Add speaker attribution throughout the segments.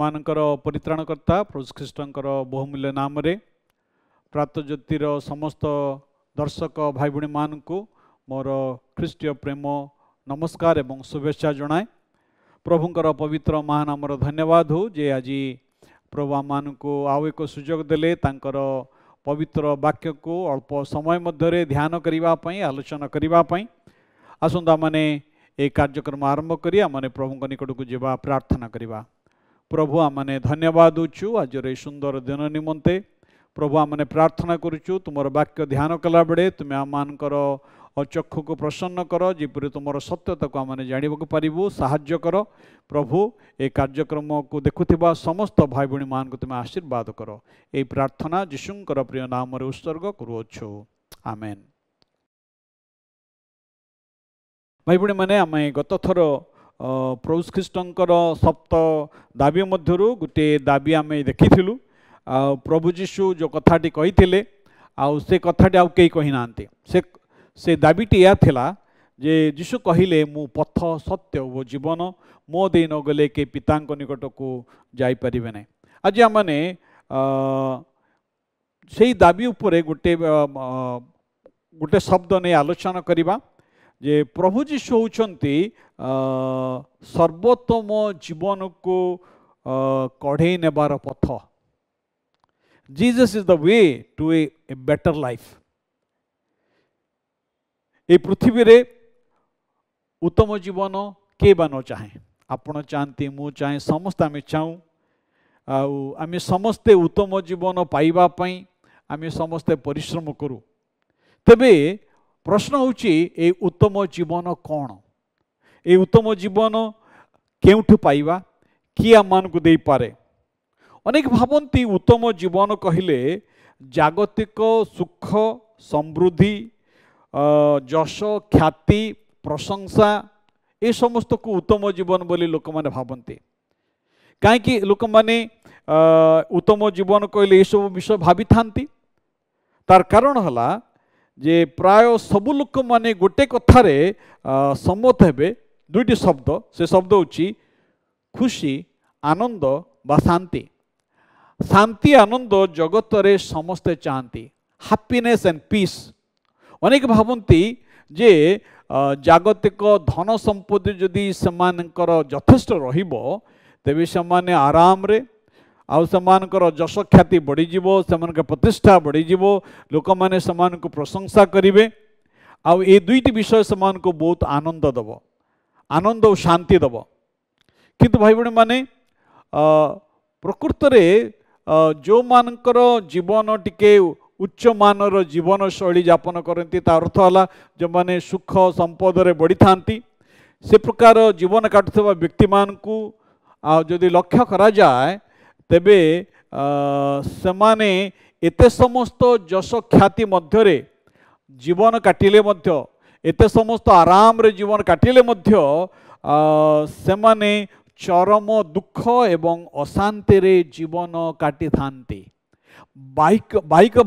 Speaker 1: आमମାନଙ୍କର परित्राणकर्ता प्रभु ख्रीष्टଙ୍କର बहुमूल्य नाम रे प्रातज्योतिर समस्त दर्शक भाई भणी मानकु मोर ख्रीष्टीय प्रेम नमस्कार एवं शुभेच्छा जनाए। प्रभुंकर पवित्र महानामर धन्यवाद हो जे आज प्रभु आमମାନଙ୍କୁ आउ एक सुजोग देले तांकर पवित्र वाक्य को अल्प समय मध्य ध्यान करने आलोचना करने आसंता माने एक कार्यक्रम आरंभ करी आमने प्रभु निकट को जीवा प्रार्थना करवा। प्रभु आमने धन्यवाद दूचु आज सुंदर दिन निमंते। प्रभु आमने प्रार्थना करुचु तुमर वाक्य ध्यान कला बेले तुम्हें आमकर चक्षु को प्रसन्न कर जेपरी तुमर सत्यता को आमने जानिबा पारिबु साहाय्य कर। प्रभु ए कार्यक्रम को देखुथिबा समस्त भाई भणी मान को तुम्हें आशीर्वाद कर। ए प्रार्थना यीशुंकर प्रिय नाम रे उत्सर्ग करुअछु आमेन। भाई भणी माने आमे गत थर प्रभु ख्रीष्टंकर सप्त दाबी मध्यरु गोटे दाबी आमे देखिथिलु। प्रभु जीशु जो कथाटी कही से कथाटी आउ कई कही नांते से दाबीटी या थिला जे जीशु कहिले मु पथ सत्य वो जीवन मो दे न गले के पिता निकट को जाई परिबे नै। आज आमने से दाबी उपरे गोटे गोटे शब्द ने आलोचना करिबा जे प्रभु जीशु होचंती सर्वोत्तम जीवन को कढ़े नेबार पथ। Jesus is the way to a better life। ए पृथ्वी रे उत्तम जीवन के बनो चाहे आपण चाहती मु चाहे समस्त आम चाहूँ आम समस्ते उत्तम जीवन पाइबा पई आम समस्ते परिश्रम करूँ। तेबे प्रश्न होची ए उत्तम जीवन कौन ए उत्तम जीवन केउठु पाइबा किए आम मानकु दे पारे। अनेक भावती उत्तम जीवन कहले जागतिक सुख समृद्धि जश ख्याति प्रशंसा ए समस्त को उत्तम जीवन बोली लोक माने भावती। कहीं लोक माने उत्तम जीवन कहले ये सब विषय भावी थांती। तार कारण हला जे प्राय सबु लोक माने गोटे कथारे सम्मत हेबे दुईटी शब्द से शब्द होची खुशी आनंद बा शांति। शांति आनंद जगत रे समस्ते चाहती हैप्पीनेस एंड पीस। अनेक भावती जे जागतिक धन संपत्ति जदि सेमानकर यथेष्ट रहिबो तेबे सेमाने आराम रे आउ सेमानकर जश ख्याति बढ़ी जीवो सेमानकर प्रतिष्ठा बढ़ी जीवो लोक माने सेमानकु प्रशंसा करिवे आउ ए दुईटी विषय सेमानकु बहुत आनंद दबो आनंद और शांति दबो। किंतु भाई भणी माने प्रकृत रे जो मानकर जीवन टिके उच्च मानर जीवन शैली यापन करती तार अर्थ है जो माने सुख संपद रे बढ़ी थांती से प्रकार जीवन काटुवा व्यक्ति मानकु जदि लक्ष्य करा जाए तेबे सेमाने एते समस्त जश ख्याति मध्यरे जीवन काटिले मध्य एते समस्त आराम रे जीवन काटिले मध्य सेमाने चरम दुख एवं अशांति रे जीवन काटी थांती। बाइक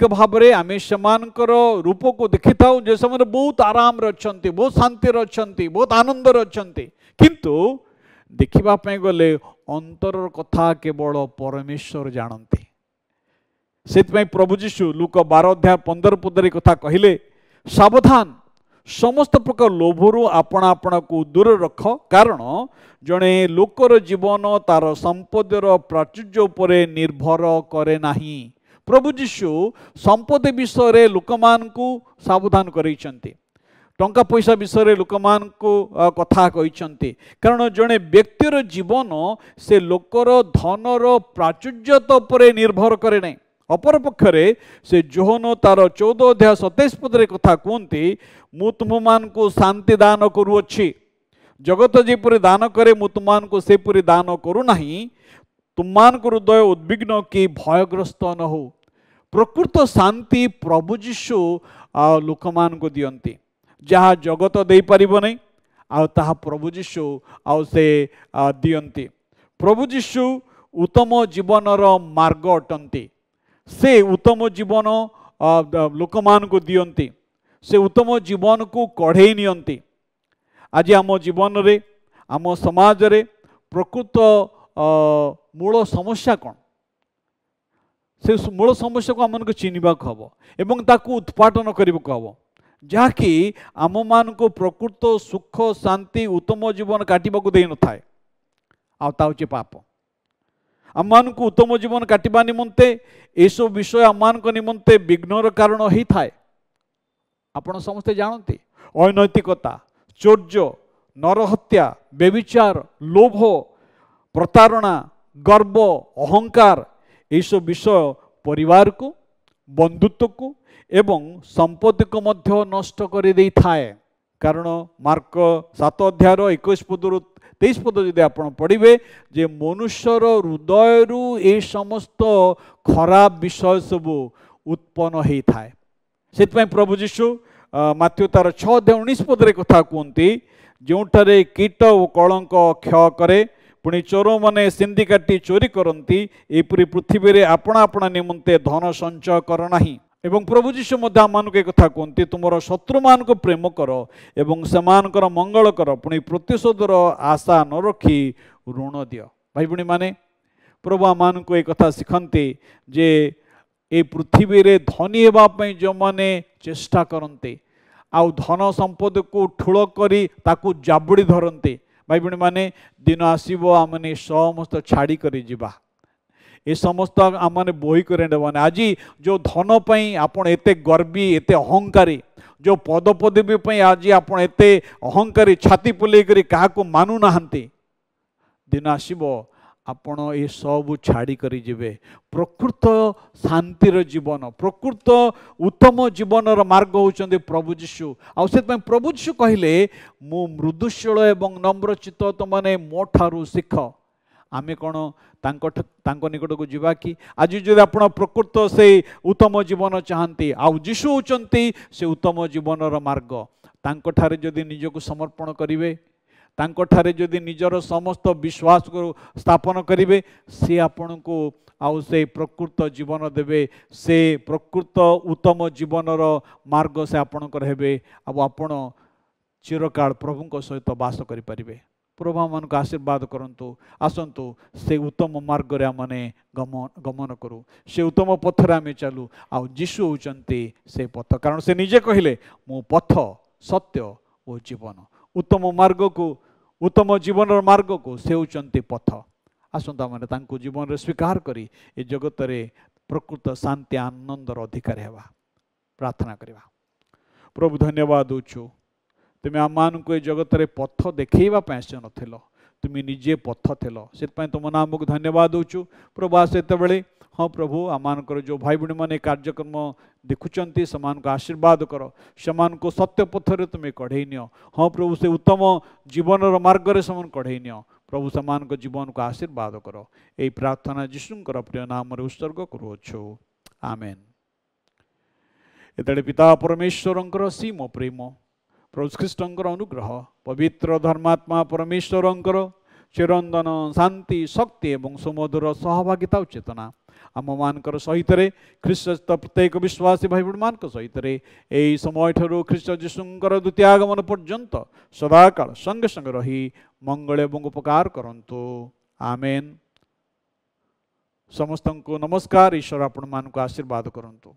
Speaker 1: भावरे आमे समानकर रूप को देखि थाउ जे समय बहुत आराम रे अछंती बहुत शांति रे अछंती बहुत आनंद रे अछंती किंतु देखिबा पय गले अंतर कथा केवल परमेश्वर जानती। सेतपय प्रभु जीशु लूका 12 अध्याय 15 पदरे कथा कहिले सावधान समस्त प्रकार लोभरू आपण आपण को दूर रख कारण जड़े लोकर जीवन तार संपदर प्राचुर्य उपरे निर्भर करे नाही। प्रभु जीशु संपद विषय लोक मान को सावधान करैछंती टंका पैसा विषय लोक मान को कथा कहिछंती कारण जड़े व्यक्तिर जीवन से लोकर धनर प्राचुर्यता उपरे निर्भर करे नहीं। अपर पक्षरे से जोहन तार 14 अध्याय 27 पदरे कथा कहते मु तुम मान को शांति दान करुअछि जगत जेपरि दान करे मु तुम मान को सेपरि दान करू नाही तुम मान को हृदय उद्विग्न कि भयग्रस्त न हो। प्रकृत शांति प्रभु जीशु लोक मान को दियंती जहाँ जगत दे परिबो नहीं आ ताहा प्रभु जीशु आ से दियंती। प्रभु जीशु उत्तम जीवनर मार्ग अटंती से उत्तम जीवन लोक मान को दियंती से उत्तम जीवन को कढ़े नियंती। आज आम जीवन रे आम समाज रे प्रकृत मूल समस्या कौन से मूल समस्या को आम चिन्हवा हम एवं ताकू उत्पादन करने को हम जहाँकि आम मान को प्रकृत सुख शांति उत्तम जीवन काटवाक दे न था आउे पाप आम मान को उत्तम जीवन काटवा निमंते यह विषय आम मान निमंते विघ्नर कारण होता है। आपण समस्ते जानते अनैतिकता चौर्य नरहत्या व्यभिचार लोभ प्रतारणा गर्व अहंकार यह विषय परिवार को बंधुत्व को एवं संपत्ति को मध्य नष्ट कर दे थाए। कारण मार्क 7 अध्याय 21 पद 23 पद जदि आप पढ़े जे मनुष्यर हृदय ये समस्त खराब विषय सब उत्पन्न होता है। से प्रभु जीशु माथ्यू तार 6 अध्याय 19 पदरे कथा कहते जोठारे कीट और कलंक क्षय करे पुणी चोर मैंने सिंधी काटी चोरी करती एपरी पृथ्वी में आपण आपण निमंते धन संचय कर नाही। एवं प्रभु जीशु आमको एक कथा कहते तुम शत्रु मान को प्रेम कर एवं सेमानकर मंगल कर पुणी प्रतिशोधर आशा न रखी ऋण दियो। भाई भणी माने प्रभु आम को एक कथा शिखते जे ए पृथ्वी रे धनी होगापी जो मैंने चेष्टा करते आउ धन संपद को ठूल करी ताकू जाबुड़ी धरते भाई भणी माने दिन आसब आम समस्त छाड़ी कर जीवा ये समस्त आम मैंने बोही कर आज जो धन पाई आपण एते गर्वी एते अहंकारी जो पद पदवी आज आपण एते अहंकारी छाती पुले करी क्या मानु नाहंती दिन आसब आपण ये सब छाड़ी कर जीवे प्रकृत शांतिर जीवन प्रकृत उत्तम जीवन मार्ग होचंदे प्रभु जीशु आ प्रभु जीशु कहले मु मृदुशील एवं नम्रचित्त तुमने मो ठारू शिख आमे कौन तांको निकट को जीवा कि आज जो आप प्रकृत से उत्तम जीवन चाहती आउ जीशु होचंती से उत्तम जीवन मार्ग तांको ठारे जदि निजको समर्पण करिवे तांको ठारे जदि निजर समस्त विश्वास को स्थापन करिवे से आपन को आउ से प्रकृत जीवन देवे से प्रकृत उत्तम जीवनर मार्ग से आपणकर हेबे आपण चिरकाल प्रभु सहित बास करि परिबे। प्रभु मान को आशीर्वाद करंतु आसंतु से उत्तम मार्ग रे आमने गमन करूँ से उत्तम पथरे आम चलू आउ जीशु होचंती से पथ कारण से निजे कहले मु पथ सत्य और जीवन उत्तम मार्ग को उत्तम जीवन मार्ग को से होचंती पथ आसंतु आम तांको जीवन रे स्वीकार करी ए जगत रे प्रकृत शांति आनंदर अधिकारी हेबा प्रार्थना करवा। प्रभु धन्यवाद दूचु तुम आम मान को जगत रे पथ देखा आस नथिल तुम निजे पथ थिल से तुम नाम को धन्यवाद दूचु प्रभु आस बेले हाँ प्रभु आमर जो भाई भणी मैंने कार्यक्रम देखुंट से आशीर्वाद कर से सत्य पथर तुम कढ़ई नियो हाँ प्रभु से उत्तम जीवन मार्ग रे से कढ़ई नियो प्रभु से जीवन को आशीर्वाद कर यही प्रार्थना जीशुंकर प्रिय नाम उत्सर्ग करुछु आमेन। एतड़े पिता परमेश्वर सीम प्रेम प्रभु ख्रीष्टर अनुग्रह पवित्र धर्मात्मा परमेश्वर चिरंदन शांति शक्ति एवं सुमधुर सहभागिता चेतना आम मानकर सहित ख्रीष्ट प्रत्येक विश्वासी भाई भण मान सहित यही समय ठारू ख्रीष्ट जीशुंकर द्वितीय आगमन पर्यंत सदाकाल संगे संगे रही मंगल एवं उपकार करंतु आमेन। समस्त को नमस्कार। ईश्वर आपण मान को आशीर्वाद करंतु।